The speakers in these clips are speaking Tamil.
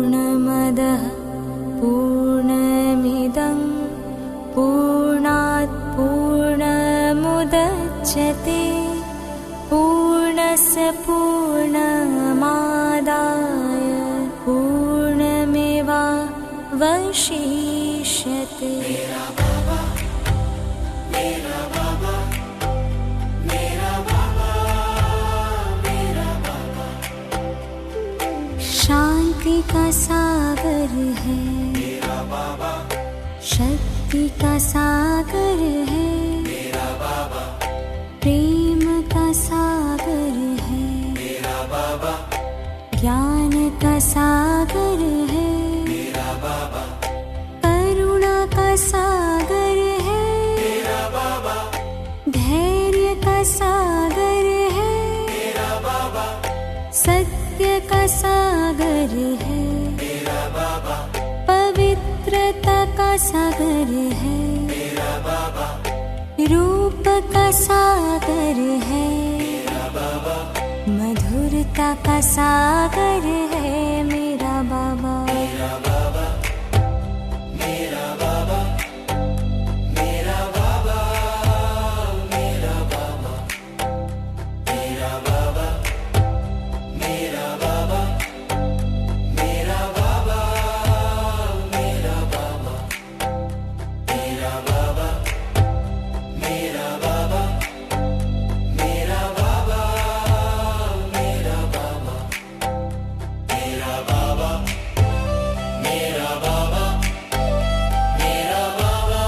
पूर्णमदः पूर्णमिदं पूर्णात् पूर्णमुदच्यते पूर्णस्य पूर्णमादाय पूर्णमेवावशिष्यते। शांति का सागर है मेरा बाबा, शक्ति का सागर है मेरा बाबा, प्रेम का सागर है मेरा बाबा, ज्ञान का सागर है मेरा बाबा, करुणा का सागर है मेरा बाबा, धैर्य का सागर है मेरा बाबा, सत्य का सागर है मेरा बाबा, पवित्रता का सागर है मेरा बाबा, रूप का सागर है मेरा बाबा, मधुरता का सागर है मेरा बाबा, मेरा बाबा, मेरा बाबा, मेरा बाबा, मेरा बाबा, मेरा बाबा, मेरा बाबा, मेरा बाबा, मेरा बाबा, मेरा बाबा, मेरा बाबा, मेरा बाबा, मेरा बाबा, मेरा बाबा, मेरा बाबा, मेरा बाबा,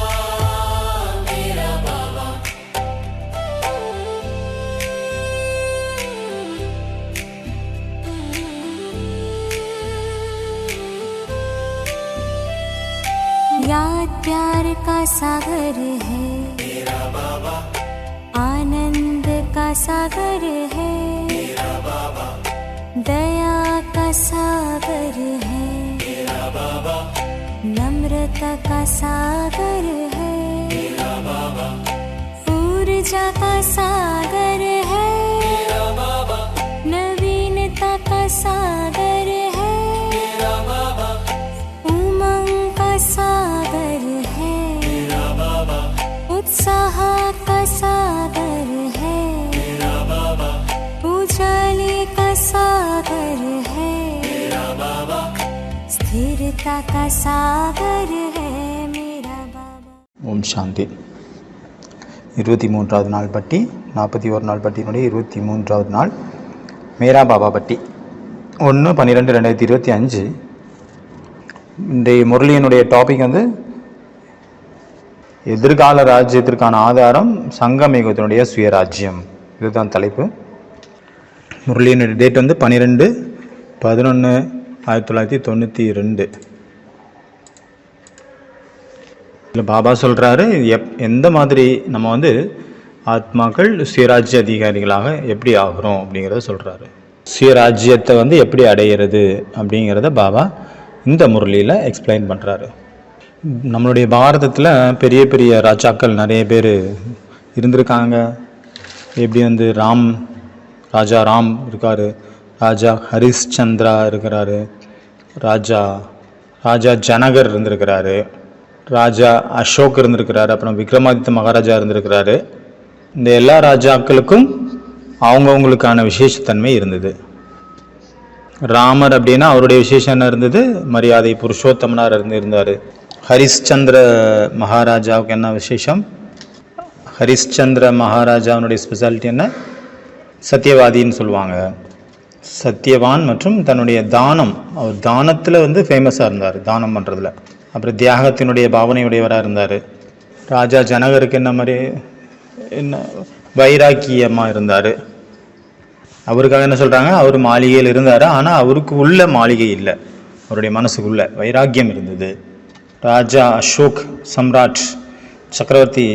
मेरा बाबा। याद प्यार का सागर है मेरा बाबा, आनंद का सागर है मेरा बाबा, दया का सागर है मेरा बाबा, नम्रता का सागर है मेरा बाबा, ऊर्जा का सागर है मेरा बाबा, नवीनता का सागर है मेरा बाबा, उमंग का सागर है मेरा बाबा, उत्साह का सागर है मेरा बाबा, उजाले का सागर है मेरा बाबा, स्थिरता का सागर है मेरा बाबा। ஓம் சாந்தி. 23வது நாள் பட்டி, 41 நாள் பட்டியினுடைய 23வது நாள் மேரா பாபா பட்டி 1/12/2025. இன்றைய முரளியினுடைய டாபிக் வந்து எதிர்கால ராஜ்யத்திற்கான ஆதாரம் சங்கமயுகத்தினுடைய சுயராஜ்யம். இதுதான் தலைப்பு. முரளியினுடைய டேட் வந்து 12/11/1992. இதில் பாபா சொல்கிறாரு எந்த மாதிரி நம்ம வந்து ஆத்மாக்கள் சுயராஜ்ய அதிகாரிகளாக எப்படி ஆகிறோம் அப்படிங்கிறத சொல்கிறாரு. சுயராஜ்யத்தை வந்து எப்படி அடையிறது அப்படிங்கிறத பாபா இந்த முரளியில் எக்ஸ்பிளைன் பண்ணுறாரு. நம்மளுடைய பாரதத்தில் பெரிய பெரிய ராஜாக்கள் நிறைய பேர் இருந்திருக்காங்க. எப்படி வந்து ராஜா ராம் இருக்கார், ராஜா ஹரிஷ்சந்திரா இருக்கிறாரு, ராஜா ஜனகர் இருந்திருக்கிறாரு, ராஜா அசோக் இருந்திருக்கிறாரு, அப்புறம் விக்ரமாதித்த மகாராஜா இருந்திருக்கிறாரு. இந்த எல்லா ராஜாக்களுக்கும் அவங்கவுங்களுக்கான விசேஷத்தன்மை இருந்தது. ராமர் அப்படின்னா அவருடைய விசேஷம் என்ன இருந்தது? மரியாதை புருஷோத்தமனார் இருந்தார். ஹரிஷ்சந்திர மகாராஜாவுக்கு என்ன விசேஷம்? ஹரிஷ்சந்திர மகாராஜாவுடைய ஸ்பெஷாலிட்டி என்ன? சத்தியவாதின்னு சொல்லுவாங்க. சத்தியவான் மற்றும் தன்னுடைய தானம், அவர் தானத்தில் வந்து ஃபேமஸாக இருந்தார், தானம் பண்ணுறதுல. அப்புறம் தியாகத்தினுடைய பாவனையுடையவராக இருந்தார். ராஜா ஜனகருக்கு என்ன வைராக்கியமாக இருந்தார். அவருக்காக என்ன சொல்கிறாங்க, அவர் மாளிகையில் இருந்தார், ஆனால் அவருக்கு உள்ள மாளிகை இல்லை, அவருடைய மனசுக்குள்ள வைராக்கியம் இருந்தது. ராஜா அசோக் சம்ராட், சக்கரவர்த்தி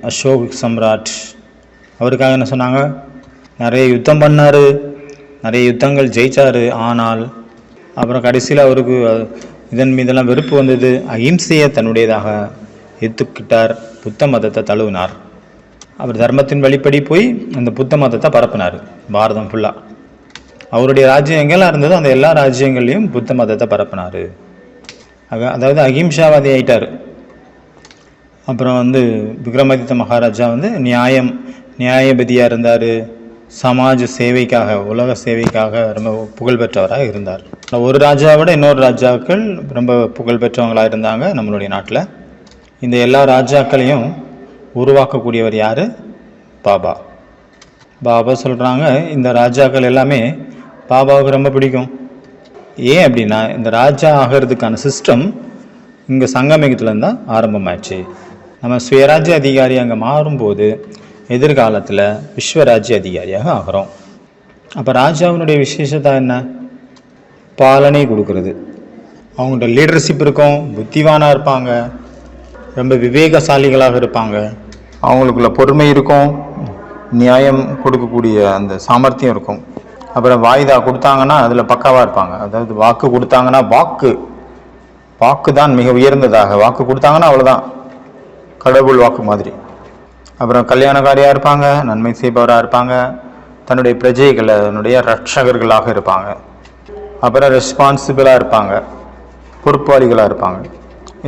அசோக் சம்ராட், அவருக்காக என்ன சொன்னாங்க, நிறைய யுத்தம் பண்ணார், நிறைய யுத்தங்கள் ஜெயிச்சார். ஆனால் அப்புறம் கடைசியில் அவருக்கு இதன் மீதெல்லாம் வெறுப்பு வந்தது. அகிம்சையை தன்னுடையதாக ஏற்றுக்கிட்டார், புத்த மதத்தை தழுவினார். அவர் தர்மத்தின் வழிப்படி போய் அந்த புத்த மதத்தை பரப்பினார் பாரதம் ஃபுல்லாக. அவருடைய ராஜ்யம் எங்கெல்லாம் இருந்ததோ அந்த எல்லா ராஜ்யங்கள்லையும் புத்த மதத்தை பரப்பினார். அதாவது அகிம்சாவாதி ஆயிட்டார். அப்புறம் வந்து விக்ரமாதித்த மகாராஜா வந்து நியாயபதியாக இருந்தார். சமாஜ சேவைக்காக, உலக சேவைக்காக ரொம்ப புகழ்பெற்றவராக இருந்தார். ஒரு ராஜாவை விட இன்னொரு ராஜாக்கள் ரொம்ப புகழ்பெற்றவங்களாக இருந்தாங்க நம்மளுடைய நாட்டில். இந்த எல்லா ராஜாக்களையும் உருவாக்கக்கூடியவர் யார்? பாபா. பாபா சொல்கிறாங்க இந்த ராஜாக்கள் எல்லாமே பாபாவுக்கு ரொம்ப பிடிக்கும். ஏன் அப்படின்னா இந்த ராஜா ஆகிறதுக்கான சிஸ்டம் இங்கே சங்கமிகத்துலேருந்து தான் ஆரம்பமாயிடுச்சு. நம்ம சுயராஜ்ய அதிகாரி அங்கே மாறும்போது எதிர்காலத்தில் விஸ்வராஜ்ய அதிகாரியாக ஆகிறோம். அப்போ ராஜாவினுடைய விசேஷத்தை என்ன? பாலனை கொடுக்கறது. அவங்கள்ட்ட லீடர்ஷிப் இருக்கும், புத்திவானாக இருப்பாங்க, ரொம்ப விவேகசாலிகளாக இருப்பாங்க, அவங்களுக்குள்ள பொறுமை இருக்கும், நியாயம் கொடுக்கக்கூடிய அந்த சாமர்த்தியம் இருக்கும். அப்புறம் வாய்தா கொடுத்தாங்கன்னா அதில் பக்காவாக இருப்பாங்க. அதாவது வாக்கு கொடுத்தாங்கன்னா வாக்கு தான் மிக உயர்ந்ததாக. வாக்கு கொடுத்தாங்கன்னா அவ்வளோதான், கடவுள் வாக்கு மாதிரி. அப்புறம் கல்யாணக்காரியாக இருப்பாங்க, நன்மை செய்பவராக இருப்பாங்க, தன்னுடைய பிரஜைகளுடைய ரட்சகர்களாக இருப்பாங்க. அப்புறம் ரெஸ்பான்சிபிளாக இருப்பாங்க, பொறுப்பாளிகளாக இருப்பாங்க.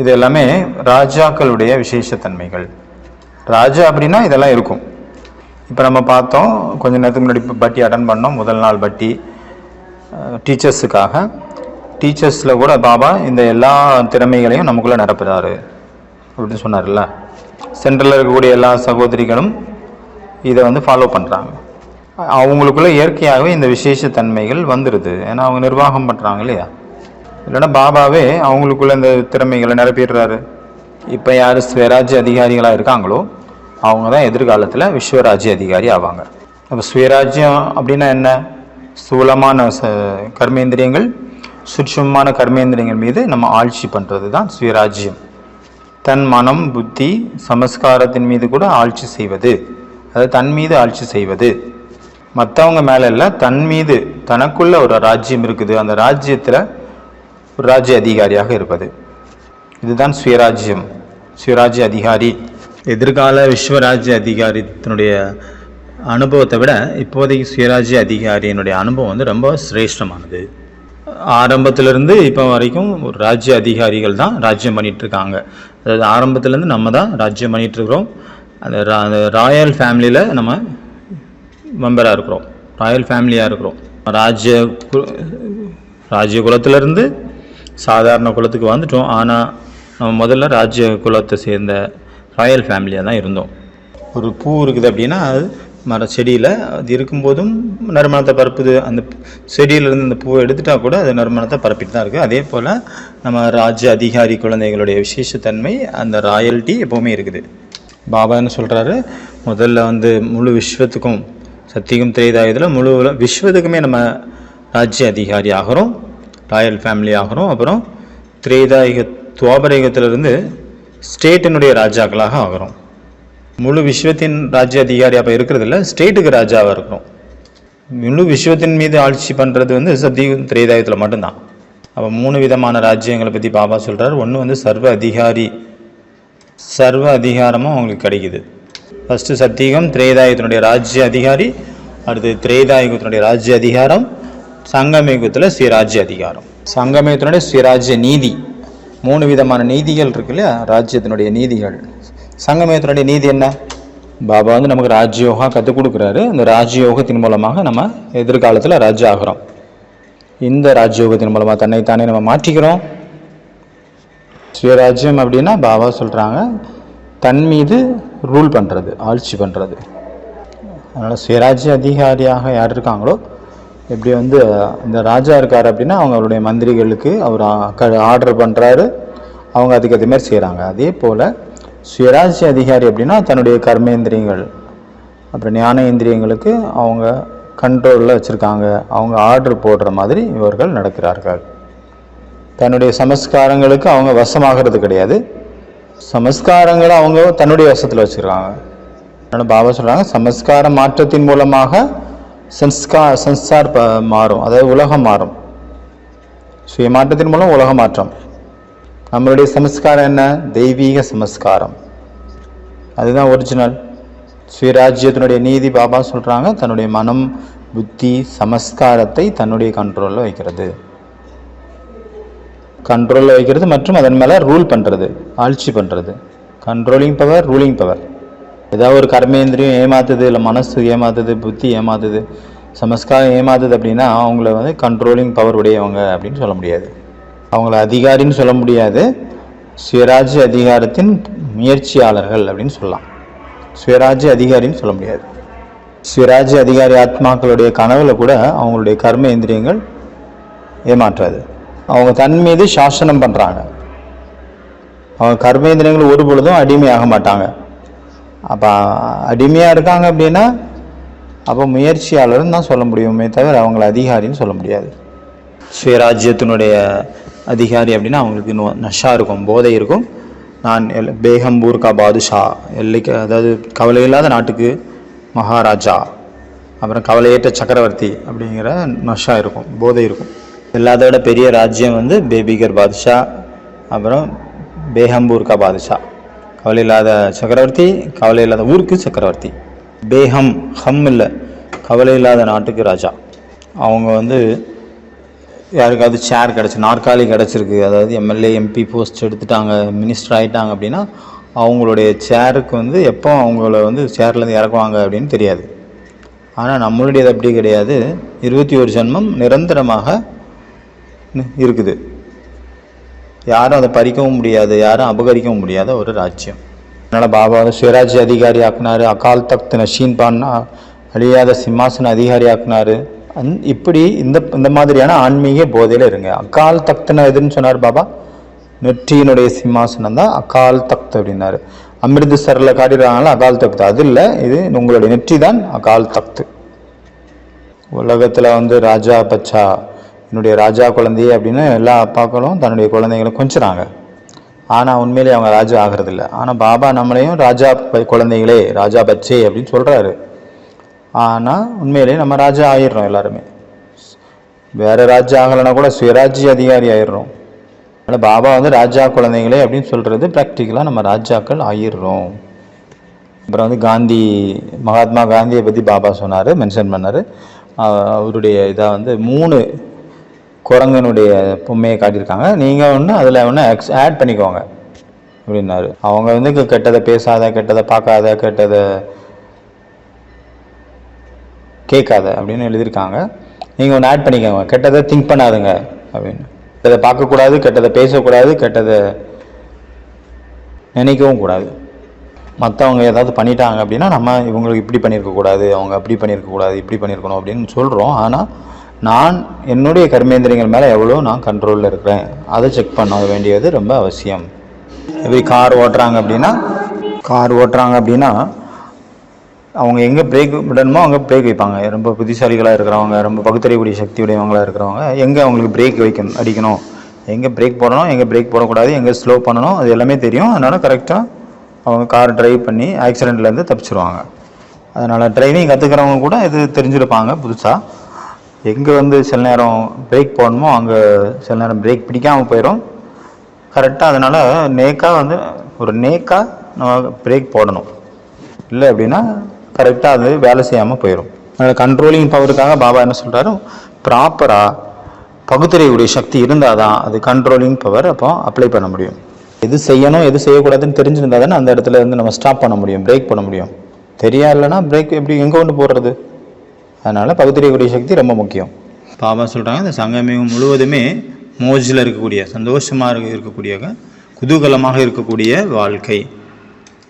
இது எல்லாமே ராஜாக்களுடைய விசேஷத்தன்மைகள். ராஜா அப்படின்னா இதெல்லாம் இருக்கும். இப்போ நம்ம பார்த்தோம் கொஞ்ச நேரத்துக்கு முன்னாடி பட்டி அட்டன் பண்ணோம், முதல் நாள் பட்டி டீச்சர்ஸுக்காக. டீச்சர்ஸில் கூட பாபா இந்த எல்லா திறமைகளையும் நமக்குள்ளே நிரப்புறாரு அப்படின்னு சொன்னார்ல. சென்ட்ரலில் இருக்கக்கூடிய எல்லா சகோதரிகளும் இதை வந்து ஃபாலோ பண்ணுறாங்க. அவங்களுக்குள்ள இயற்கையாகவே இந்த விசேஷத்தன்மைகள் வந்துடுது. ஏன்னா அவங்க நிர்வாகம் பண்ணுறாங்க இல்லையா. இல்லைன்னா பாபாவே அவங்களுக்குள்ள இந்த திறமைகளை நிரப்பிடுறாரு. இப்போ யார் சுயராஜ்ய அதிகாரிகளாக இருக்காங்களோ அவங்க தான் எதிர்காலத்தில் விஸ்வராஜ்ய அதிகாரி ஆவாங்க. அப்போ சுயராஜ்யம் அப்படின்னா என்ன? ஸ்தூலமான கர்மேந்திரியங்கள், சூட்சுமமான கர்மேந்திரியங்கள் மீது நம்ம ஆட்சி பண்ணுறது தான் சுயராஜ்யம். தன் மனம், புத்தி, சமஸ்காரத்தின் மீது கூட ஆட்சி செய்வது, அதாவது தன் மீது ஆட்சி செய்வது. மற்றவங்க மேலே இல்லை, தன் மீது தனக்குள்ள ஒரு ராஜ்யம் இருக்குது, அந்த ராஜ்யத்தில் ஒரு ராஜ்ய அதிகாரியாக இருப்பது. இதுதான் சுயராஜ்யம், சுயராஜ்ய அதிகாரி. எதிர்கால விஸ்வராஜ்ய அதிகாரத்தினுடைய அனுபவத்தை விட இப்போதைக்கு சுயராஜ்ய அதிகாரியினுடைய அனுபவம் வந்து ரொம்ப சிரேஷ்டமானது. ஆரம்பத்திலேருந்து இப்போ வரைக்கும் ஒரு ராஜ்ய அதிகாரிகள் தான் ராஜ்யம் பண்ணிகிட்ருக்காங்க. அதாவது ஆரம்பத்துலேருந்து நம்ம தான் ராஜ்யம் பண்ணிகிட்ருக்குறோம். அந்த ராயல் ஃபேமிலியில் நம்ம மெம்பராக இருக்கிறோம், ராயல் ஃபேமிலியாக இருக்கிறோம். ராஜ்ய குலத்திலேருந்து சாதாரண குலத்துக்கு வந்துட்டோம். ஆனால் நம்ம முதல்ல ராஜ்ய குலத்தை சேர்ந்த ராயல் ஃபேமிலியாக தான் இருந்தோம். ஒரு பூ இருக்குது அப்படின்னா அது செடியில் அது இருக்கும்போதும் நறுமணத்தை பரப்புது. அந்த செடியிலேருந்து அந்த பூவை எடுத்துட்டால் கூட அது நறுமணத்தை பரப்பிட்டு தான் இருக்குது. அதே போல் நம்ம ராஜ்ய அதிகாரி குழந்தைகளுடைய விசேஷத்தன்மை, அந்த ராயல்ட்டி எப்போவுமே இருக்குது. பாபா என்ன சொல்கிறாரு, முதல்ல வந்து முழு விஸ்வத்துக்கும் சத்தியகம் திரேதாயுதத்தில் முழு விஸ்வத்துக்குமே நம்ம ராஜ்ய அதிகாரி ஆகிறோம், ராயல் ஃபேமிலி ஆகிறோம். அப்புறம் திரேதாயுக துவாபரயுகத்திலிருந்து ஸ்டேட்டினுடைய ராஜாக்களாக ஆகிறோம். முழு விஸ்வத்தின் ராஜ்ய அதிகாரி அப்போ இருக்கிறதில்ல, ஸ்டேட்டுக்கு ராஜாவாக இருக்கிறோம். முழு விஸ்வத்தின் மீது ஆட்சி பண்ணுறது வந்து சத்தியுகம் திரேதாயுகத்தில் மட்டும்தான். அப்போ 3 விதமான ராஜ்யங்களை பற்றி பாபா சொல்கிறார். ஒன்று வந்து சர்வ அதிகாரமும் அவங்களுக்கு கிடைக்குது. ஃபஸ்ட்டு சத்தியுகம் திரேதாயுகத்தினுடைய ராஜ்ய அதிகாரி, அடுத்து திரேதாயுகத்தினுடைய ராஜ்ய அதிகாரம், சங்கமயுகத்தில் சுயராஜ்ய அதிகாரம். சங்கமயுகத்தினுடைய சுயராஜ்ய நீதி. 3 விதமான நீதிகள் இருக்கு இல்லையா, ராஜ்யத்தினுடைய நீதிகள். சங்கமயுகத்தினுடைய நீதி என்ன? பாபா வந்து நமக்கு ராஜ்யோகா கற்றுக் கொடுக்குறாரு. இந்த ராஜ்யோகத்தின் மூலமாக நம்ம எதிர்காலத்தில் ராஜ்யம் ஆகிறோம். இந்த ராஜ்யோகத்தின் மூலமாக தன்னைத்தானே நம்ம மாற்றிக்கிறோம். சுயராஜ்யம் அப்படின்னா பாபா சொல்கிறாங்க தன் மீது ரூல் பண்ணுறது, ஆட்சி பண்ணுறது. அதனால் சுயராஜ்ய அதிகாரியாக யார் இருக்காங்களோ, எப்படி வந்து இந்த ராஜா இருக்கார் அப்படின்னா அவங்களுடைய மந்திரிகளுக்கு அவர் ஆர்டர் பண்ணுறாரு, அவங்க அதுக்கு அதே மாதிரி செய்கிறாங்க. அதே போல் சுயராஜ்ய அதிகாரி அப்படின்னா தன்னுடைய கர்மேந்திரியங்கள் அப்புறம் ஞானேந்திரியங்களுக்கு அவங்க கண்ட்ரோலில் வச்சுருக்காங்க, அவங்க ஆர்டர் போடுற மாதிரி இவர்கள் நடக்கிறார்கள். தன்னுடைய சமஸ்காரங்களுக்கு அவங்க வசமாகிறது கிடையாது, சமஸ்காரங்களை அவங்க தன்னுடைய வசத்தில் வச்சுருக்காங்க. அதனால் பாபா சொல்கிறாங்க சமஸ்கார மாற்றத்தின் மூலமாக சன்ஸ்கார் மாறும், அதாவது உலகம் மாறும். சுய மாற்றத்தின் மூலம் உலக மாற்றம். நம்மளுடைய சமஸ்காரம் என்ன? தெய்வீக சமஸ்காரம், அதுதான் ஒரிஜினல். சுயராஜ்யத்தினுடைய நீதி பாபா சொல்கிறாங்க தன்னுடைய மனம், புத்தி சமஸ்காரத்தை தன்னுடைய கண்ட்ரோலில் வைக்கிறது. கண்ட்ரோலில் வைக்கிறது மற்றும் அதன் மேலே ரூல் பண்ணுறது, ஆட்சி பண்ணுறது. Controlling power, ruling power. ஏதாவது ஒரு கர்மேந்திரியம் ஏமாத்துது, இல்லை மனசு ஏமாத்துது, புத்தி ஏமாத்துது, சமஸ்காரம் ஏமாத்துது அப்படின்னா அவங்கள வந்து கண்ட்ரோலிங் பவர் உடையவங்க அப்படின்னு சொல்ல முடியாது. அவங்கள அதிகாரின்னு சொல்ல முடியாது. சுயராஜ்ய அதிகாரத்தின் முயற்சியாளர்கள் அப்படின்னு சொல்லலாம். சுயராஜ்ய அதிகாரின்னு சொல்ல முடியாது. சுயராஜ்ய அதிகாரி ஆத்மாக்களுடைய கனவுல கூட அவங்களுடைய கர்ம இந்திரியங்கள் ஏமாற்றாது. அவங்க தன் மீது சாசனம் பண்ணுறாங்க. அவங்க கர்மேந்திரியங்கள் ஒரு பொழுதும் அடிமையாக மாட்டாங்க. அப்போ அடிமையாக இருக்காங்க அப்படின்னா அப்போ முயற்சியாளர்னு தான் சொல்ல முடியுமே தவிர அவங்கள அதிகாரின்னு சொல்ல முடியாது. சுயராஜ்யத்தினுடைய அதிகாரி அப்படின்னா அவங்களுக்கு நஷா இருக்கும், போதை இருக்கும். நான் பேகம்பூர் கா பாதுஷா, எல்லைக்கு அதாவது கவலை இல்லாத நாட்டுக்கு மகாராஜா, அப்புறம் கவலையேற்ற சக்கரவர்த்தி அப்படிங்கிற நஷா இருக்கும், போதை இருக்கும். எல்லாத்தோட பெரிய ராஜ்யம் வந்து பேபிகர் பாதுஷா, அப்புறம் பேகம்பூர் கா பாதுஷா, கவலை இல்லாத சக்கரவர்த்தி, கவலை இல்லாத ஊருக்கு சக்கரவர்த்தி. பேகம் ஹம் இல்லை, கவலை இல்லாத நாட்டுக்கு ராஜா. அவங்க வந்து யாருக்காவது சேர் கிடச்சி, நாற்காலி கிடச்சிருக்கு, அதாவது எம்எல்ஏ எம்பி போஸ்ட் எடுத்துட்டாங்க, மினிஸ்டர் ஆகிட்டாங்க அப்படின்னா அவங்களுடைய சேருக்கு வந்து எப்போ அவங்கள வந்து சேர்லேருந்து இறக்குவாங்க அப்படின்னு தெரியாது. ஆனால் நம்மளுடையது அப்படி கிடையாது. 21 ஜென்மம் நிரந்தரமாக இருக்குது. யாரும் அதை பறிக்கவும் முடியாது, யாரும் அபகரிக்கவும் முடியாத ஒரு ராஜ்யம். அதனால் பாபா வந்து சுயராஜ்ய அதிகாரி ஆக்குனாரு, அகால் தக்த் நஷீன் பான்னா அழியாத சிம்மாசன அதிகாரி ஆக்குனாரு. இப்படி இந்த மாதிரியான ஆன்மீக போதையில் இருங்க. அகால் தக்துன்னு எதுன்னு சொன்னார் பாபா? நெற்றியினுடைய சிம்மாசனம் தான் அகால் தக்த் அப்படின்னாரு. அமிர்தசரில் காட்டிடுறாங்களா அகால் தக்து, அது இல்லை, இது உங்களுடைய நெற்றி தான் அகால் தக்து. உலகத்தில் வந்து ராஜா பச்சா, என்னுடைய ராஜா குழந்தையே அப்படின்னு எல்லா அப்பாக்களும் தன்னுடைய குழந்தைகளும் கொஞ்சிறாங்க. ஆனால் உண்மையிலே அவங்க ராஜா ஆகிறதில்ல. ஆனால் பாபா நம்மளையும் ராஜா குழந்தைகளே, ராஜா பச்சே அப்படின்னு சொல்கிறாரு. ஆனால் உண்மையிலே நம்ம ராஜா ஆயிடுறோம். எல்லாருமே வேறு ராஜா ஆகலைன்னா கூட சுயராஜ்ய அதிகாரி ஆயிடுறோம். அதனால் பாபா வந்து ராஜா குழந்தைங்களே அப்படின்னு சொல்கிறது ப்ராக்டிக்கலாக நம்ம ராஜாக்கள் ஆயிடுறோம். அப்புறம் வந்து காந்தி, மகாத்மா காந்தியை பற்றி பாபா சொன்னார், மென்ஷன் பண்ணார். அவருடைய இதாக வந்து 3 குரங்கனுடைய பொம்மையை காட்டியிருக்காங்க. நீங்கள் ஒன்று அதில் ஒன்று ஆட் பண்ணிக்கோங்க அப்படின்னாரு. அவங்க வந்து கெட்டதை பேசாத, கெட்டதை பார்க்காத, கெட்டதை கேட்காத அப்படின்னு எழுதியிருக்காங்க. நீங்கள் ஒன்று ஆட் பண்ணிக்கோங்க, கெட்டதை திங்க் பண்ணாதுங்க அப்படின்னு. கெட்டதை பார்க்கக்கூடாது, கெட்டதை பேசக்கூடாது, கெட்டதை நினைக்கவும் கூடாது. மற்றவங்க ஏதாவது பண்ணிட்டாங்க அப்படின்னா நம்ம இவங்களுக்கு இப்படி பண்ணியிருக்கக்கூடாது, அவங்க அப்படி பண்ணியிருக்கக்கூடாது, இப்படி பண்ணியிருக்கணும் அப்படின்னு சொல்கிறோம். ஆனால் நான் என்னுடைய கர்மேந்திரியங்கள் மேலே எவ்வளோ நான் கண்ட்ரோலில் இருக்கிறேன் அதை செக் பண்ண வேண்டியது ரொம்ப அவசியம். எப்படி கார் ஓட்டுறாங்க அப்படின்னா அவங்க எங்கே பிரேக் விடணுமோ அங்கே பிரேக் வைப்பாங்க. ரொம்ப புத்திசாலிகளாக இருக்கிறவங்க, ரொம்ப பகுத்தறிவுடைய சக்தி உடையவங்களாக இருக்கிறவங்க எங்கே அவங்களுக்கு பிரேக் அடிக்கணும், எங்கே பிரேக் போடணும், எங்கே பிரேக் போடக்கூடாது, எங்கே ஸ்லோ பண்ணணும், அது எல்லாமே தெரியும். அதனால் கரெக்டாக அவங்க கார் டிரைவ் பண்ணி ஆக்சிடெண்ட்லேருந்து தப்பிச்சிருவாங்க. அதனால் டிரைவிங் கற்றுக்கிறவங்க கூட இது தெரிஞ்சுருப்பாங்க புதுசாக. எங்கே வந்து சில நேரம் பிரேக் போடணுமோ அங்கே சில நேரம் பிரேக் பிடிக்காமல் போயிடும் கரெக்டாக. அதனால் நேக்காக நம்ம பிரேக் போடணும். இல்லை அப்படின்னா கரெக்டாக அது வேலை செய்யாமல் போயிடும். அதனால் கண்ட்ரோலிங் பவருக்காக பாபா என்ன சொல்கிறாரு, ப்ராப்பராக பகுத்தறிவுடைய சக்தி இருந்தால் தான் அது கண்ட்ரோலிங் பவர் அப்போ அப்ளை பண்ண முடியும். எது செய்யணும் எது செய்யக்கூடாதுன்னு தெரிஞ்சிருந்தால் தானே அந்த இடத்துல இருந்து நம்ம ஸ்டாப் பண்ண முடியும், பிரேக் பண்ண முடியும். தெரியாதுன்னா பிரேக் எப்படி எங்கே கொண்டு போடுறது? அதனால் பகுத்தறிவுடைய சக்தி ரொம்ப முக்கியம். பாபா சொல்கிறாங்க, இந்த சங்கமம் முழுவதுமே மோஜில் இருக்கக்கூடிய, சந்தோஷமாக இருக்கக்கூடிய, குதூகலமாக இருக்கக்கூடிய வாழ்க்கை.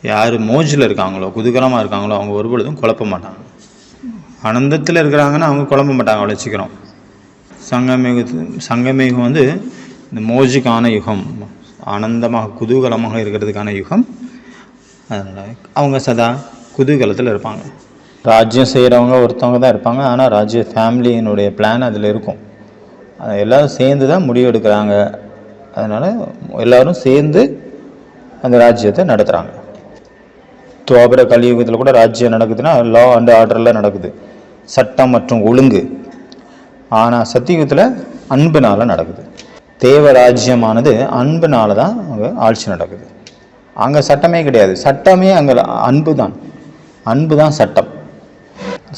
யார் மோஜில் இருக்காங்களோ, குதூகலமாக இருக்காங்களோ அவங்க ஒரு பொழுதும் குழப்ப மாட்டாங்க. ஆனந்தத்தில் இருக்கிறாங்கன்னா அவங்க குழப்ப மாட்டாங்க அவ்வளோ சீக்கிரம். சங்கமேகம் வந்து இந்த மோஜுக்கான யுகம், ஆனந்தமாக குதூகலமாக இருக்கிறதுக்கான யுகம். அதனால் அவங்க சதா குதூகலத்தில் இருப்பாங்க. ராஜ்யம் செய்கிறவங்க ஒருத்தவங்க தான் இருப்பாங்க. ஆனால் ராஜ்ய ஃபேமிலியினுடைய பிளான் அதில் இருக்கும். எல்லோரும் சேர்ந்து தான் முடிவு எடுக்கிறாங்க. அதனால் எல்லோரும் சேர்ந்து அந்த ராஜ்யத்தை நடத்துகிறாங்க. துவாபர கலியுகத்தில் கூட ராஜ்யம் நடக்குதுன்னா லா அண்ட் ஆர்டரில் நடக்குது, சட்டம் மற்றும் ஒழுங்கு. ஆனால் சத்தியுகத்தில் அன்புனால் நடக்குது. தேவராஜ்யமானது அன்புனால தான் அங்கே ஆட்சி நடக்குது. அங்கே சட்டமே கிடையாது. சட்டமே அங்கே அன்பு தான். அன்பு தான் சட்டம்.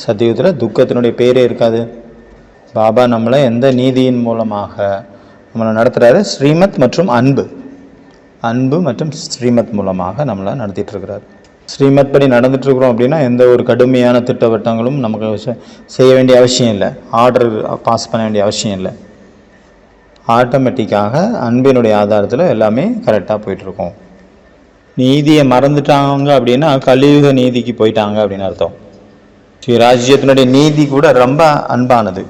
சத்தியுகத்தில் துக்கத்தினுடைய பேரே இருக்காது. பாபா நம்மளை எந்த நீதியின் மூலமாக நம்மளை நடத்துகிறாரு? ஸ்ரீமத் மற்றும் அன்பு மற்றும் ஸ்ரீமத் மூலமாக நம்மளை நடத்திட்டு இருக்கிறார். ஸ்ரீமத் படி நடந்துட்டுருக்குறோம் அப்படின்னா எந்த ஒரு கடுமையான திட்டவட்டங்களும் நமக்கு செய்ய வேண்டிய அவசியம் இல்லை, ஆர்டர் பாஸ் பண்ண வேண்டிய அவசியம் இல்லை. ஆட்டோமேட்டிக்காக அன்பினுடைய ஆதாரத்தில் எல்லாமே கரெக்டாக போயிட்டுருக்கோம். நீதியை மறந்துட்டாங்க அப்படின்னா கலியுக நீதிக்கு போயிட்டாங்க அப்படின்னு அர்த்தம். ஸ்ரீ ராஜ்யத்தினுடைய நீதி கூட ரொம்ப அன்பானது.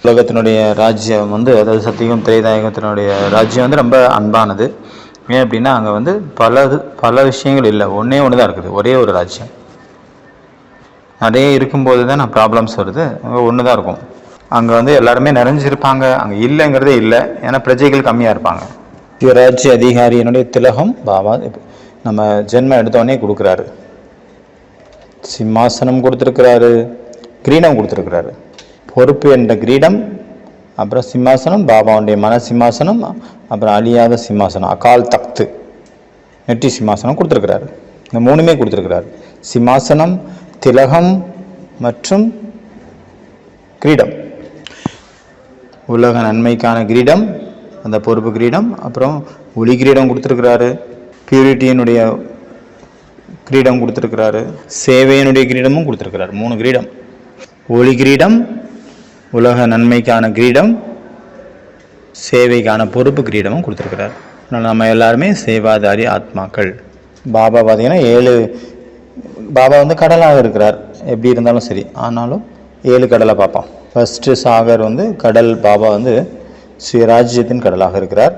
உலகத்தினுடைய ராஜ்யம் அதாவது சத்தியுகம் திரேதாயுகத்தினுடைய ராஜ்யம் ரொம்ப அன்பானது. ஏன் அப்படின்னா அங்கே பல விஷயங்கள் இல்லை, ஒன்றே ஒன்று தான் இருக்குது, ஒரே ஒரு ராஜ்யம். நிறைய இருக்கும்போது தான் ப்ராப்ளம்ஸ் வருது, அங்கே ஒன்று தான் இருக்கும். அங்கே எல்லாருமே நிறைஞ்சிருப்பாங்க, அங்கே இல்லைங்கிறதே இல்லை, ஏன்னா பிரஜைகள் கம்மியாக இருப்பாங்க. ராஜ்ய அதிகாரியினுடைய திலகம் பாபா நம்ம ஜென்மம் எடுத்தோடனே கொடுக்குறாரு. சிம்மாசனம் கொடுத்துருக்கிறாரு, கிரீடம் கொடுத்துருக்கிறாரு. பொறுப்பு என்ற கிரீடம், அப்புறம் சிம்மாசனம், பாபாவுடைய மன சிம்மாசனம், அப்புறம் அழியாத சிம்மாசனம், அகால் தக்து நெற்றி சிம்மாசனம் கொடுத்துருக்கிறாரு. இந்த மூணுமே கொடுத்துருக்கிறாரு. சிம்மாசனம், திலகம் மற்றும் கிரீடம். உலக நன்மைக்கான கிரீடம், அந்த பொறுப்பு கிரீடம், அப்புறம் ஒளி கிரீடம் கொடுத்துருக்கிறாரு. பியூரிட்டியினுடைய கிரீடம் கொடுத்துருக்கிறாரு. சேவையினுடைய கிரீடமும் கொடுத்துருக்கிறாரு. 3 கிரீடம். ஒளி கிரீடம், உலக நன்மைக்கான கிரீடம், சேவைக்கான பொறுப்பு கிரீடமும் கொடுத்துருக்கிறார். அதனால் நம்ம எல்லாருமே சேவாதாரி ஆத்மாக்கள். பாபா பார்த்தீங்கன்னா 7 பாபா கடலாக இருக்கிறார். எப்படி இருந்தாலும் சரி, ஆனாலும் 7 கடலை பார்ப்போம். ஃபஸ்ட்டு சாகர் கடல். பாபா சுயராஜ்யத்தின் கடலாக இருக்கிறார்.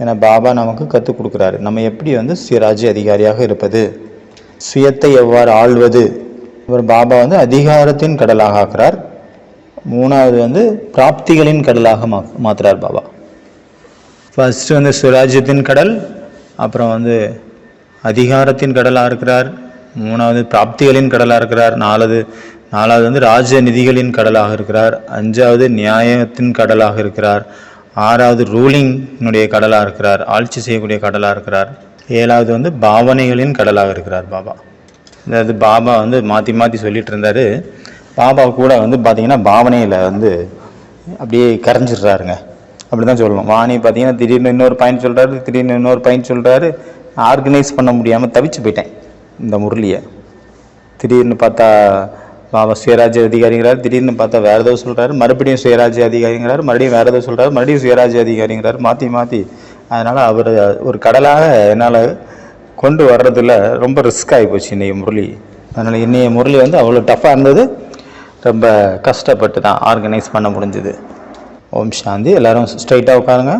ஏன்னா பாபா நமக்கு கற்றுக் கொடுக்குறாரு நம்ம எப்படி சுயராஜ்ய அதிகாரியாக இருப்பது, சுயத்தை எவ்வாறு ஆள்வது. அப்புறம் பாபா அதிகாரத்தின் கடலாக ஆக்குறார். 3வது பிராப்திகளின் கடலாக மாற்றுறார் பாபா. ஃபர்ஸ்ட் சுயராஜ்யத்தின் கடல், அப்புறம் அதிகாரத்தின் கடலாக இருக்கிறார். 3வது பிராப்திகளின் கடலாக இருக்கிறார். 4வது ராஜ நிதிகளின் கடலாக இருக்கிறார். 5வது நியாயத்தின் கடலாக இருக்கிறார். 6வது ரூலிங்னுடைய கடலாக இருக்கிறார், ஆட்சி செய்யக்கூடிய கடலாக இருக்கிறார். 7வது பாவனைகளின் கடலாக இருக்கிறார் பாபா. அதாவது பாபா மாற்றி மாற்றி சொல்லிட்டு இருந்தார். பாபா கூட பார்த்தீங்கன்னா பாவனையில் அப்படியே கரைஞ்சிடுறாருங்க, அப்படி தான் சொல்லணும். வாணி பார்த்தீங்கன்னா திடீர்னு இன்னொரு பாயிண்ட் சொல்கிறாரு, திடீர்னு இன்னொரு பாயிண்ட் சொல்கிறாரு. ஆர்கனைஸ் பண்ண முடியாமல் தவிச்சு போயிட்டேன் இந்த முரளியை. திடீர்னு பார்த்தா பாபா சுயராஜ்ய அதிகாரிங்கிறார், திடீர்னு பார்த்தா வேறு ஏதோ சொல்கிறாரு, மறுபடியும் சுயராஜ்ய அதிகாரிங்கிறார், மறுபடியும் வேறு ஏதோ சொல்கிறார், மறுபடியும் சுயராஜ்ய அதிகாரிங்கிறார், மாற்றி. அதனால் அவர் ஒரு கடலாக என்னால் கொண்டு வர்றதில் ரொம்ப ரிஸ்க் ஆகி போச்சு இன்றைய முரளி. அதனால் இன்றைய முரளி அவ்வளோ டஃப்பாக இருந்தது. ரொம்ப கஷ்டப்பட்டு தான் ஆர்கனைஸ் பண்ண முடிஞ்சுது. ஓம் சாந்தி. எல்லோரும் ஸ்ட்ரைட்டாக உட்காருங்க,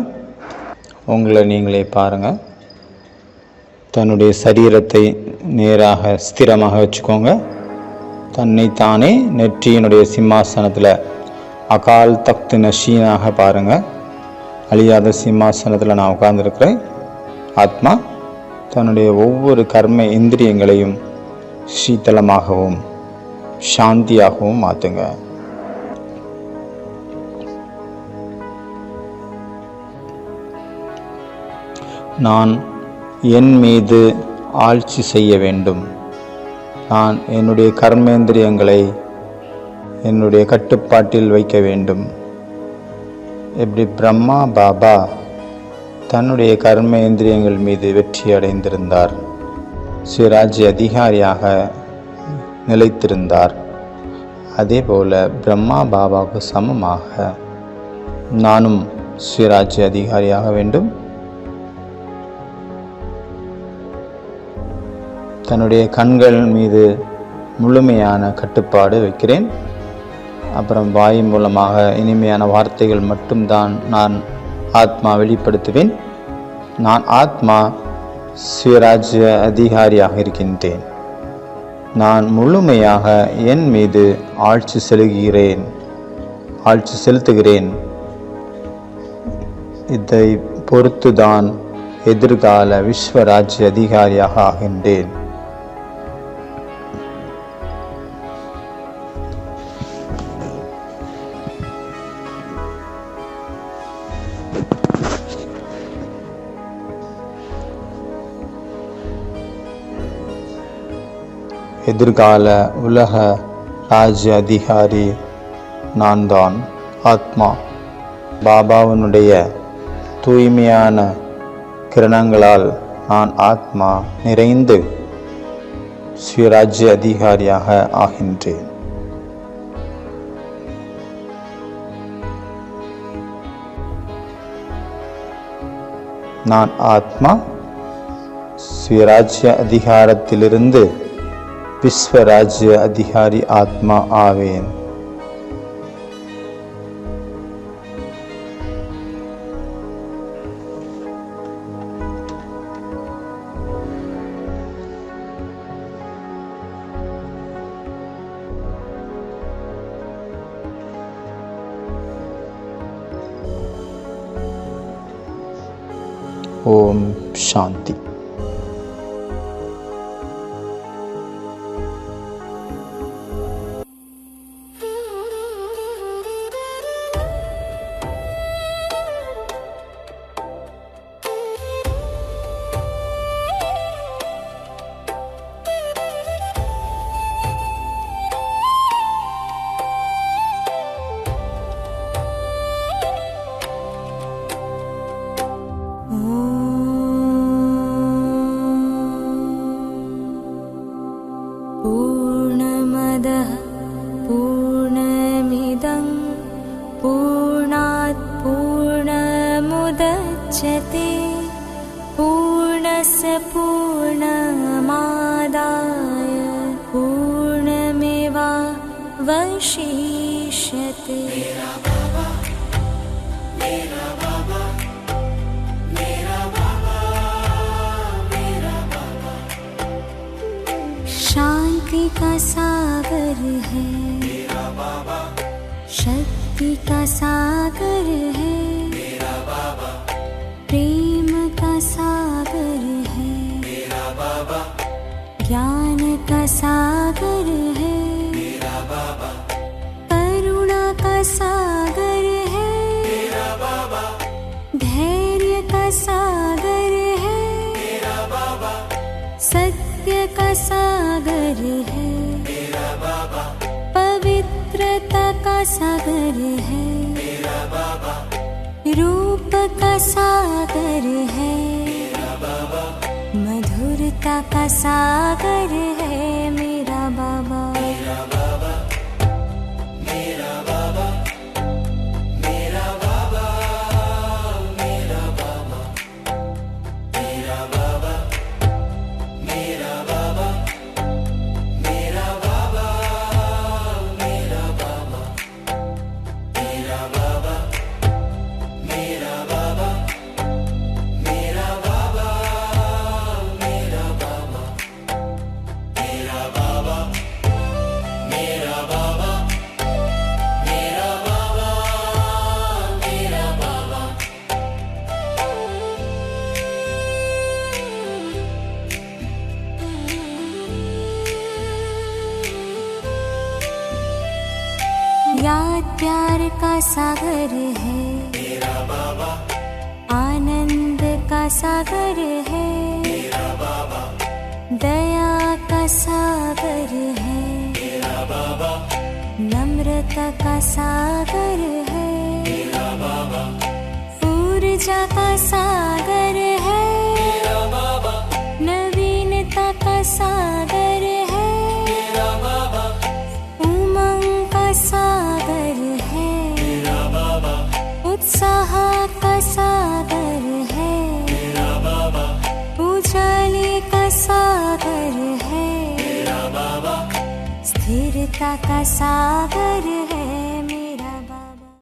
உங்களை நீங்களே பாருங்கள். தன்னுடைய சரீரத்தை நேராக ஸ்திரமாக வச்சுக்கோங்க. தன்னைத்தானே நெற்றியினுடைய சிம்மாசனத்தில் அகால் தக்து நஷீனாக பாருங்கள். அழியாத சிம்மாசனத்தில் நான் உட்கார்ந்துருக்கிறேன். ஆத்மா தன்னுடைய ஒவ்வொரு கர்ம இந்திரியங்களையும் சீத்தளமாகவும் சாந்தியாகவும் மாற்றுங்க. நான் என் மீது ஆட்சி செய்ய வேண்டும். நான் என்னுடைய கர்மேந்திரியங்களை என்னுடைய கட்டுப்பாட்டில் வைக்க வேண்டும். எப்படி பிரம்மா பாபா தன்னுடைய கர்மேந்திரியங்கள் மீது வெற்றி அடைந்திருந்தார், சுயராஜ்ய அதிகாரியாக நிலைத்திருந்தார், அதே போல பிரம்மா பாபாவுக்கு சமமாக நானும் சுயராஜ்ய அதிகாரியாக வேண்டும். தன்னுடைய கண்கள் மீது முழுமையான கட்டுப்பாடு வைக்கிறேன். அப்புறம் வாய் மூலமாக இனிமையான வார்த்தைகள் மட்டும்தான் நான் ஆத்மா வெளிப்படுத்துவேன். நான் ஆத்மா சுயராஜ்ய அதிகாரியாக இருக்கின்றேன். நான் முழுமையாக என் மீது ஆட்சி செலுத்துகிறேன். இதை பொறுத்துதான் எதிர்கால விஸ்வராஜ்ய அதிகாரியாக ஆகின்றேன். எதிர்கால உலக ராஜ்ய அதிகாரி நான் தான். ஆத்மா பாபாவினுடைய தூய்மையான கிரணங்களால் நான் ஆத்மா நிறைந்து சுயராஜ்ய அதிகாரியாக ஆகின்றேன். நான் ஆத்மா சுயராஜ்ய அதிகாரத்திலிருந்து விஸ்வராஜ்ய அதிகாரி ஆத்மா ஆவேன். ஓம் சாந்தி. पूर्णमदः पूर्णमिदं पूर्णात् पूर्णमुदच्यते पूर्णस्य पूर्णमादाय पूर्णमेवावशिष्यते. शांति का सागर है, शक्ति का सागर है, प्रेम का सागर है, ज्ञान का सागर है, करुणा का सागर है, धैर्य का सागर है, सत्य का सागर है, पवित्रता का सागर है, रूप का सागर है, मधुरता का सागर है मेरा बाबा. याद प्यार का सागर है, आनंद का सागर है, दया का सागर है, नम्रता का सागर है, ऊर्जा का सागर है, नवीनता का सागर है, उमंग का सागर है, उत्साह का सागर है, उजाले का सागर है, स्थिरता का सागर है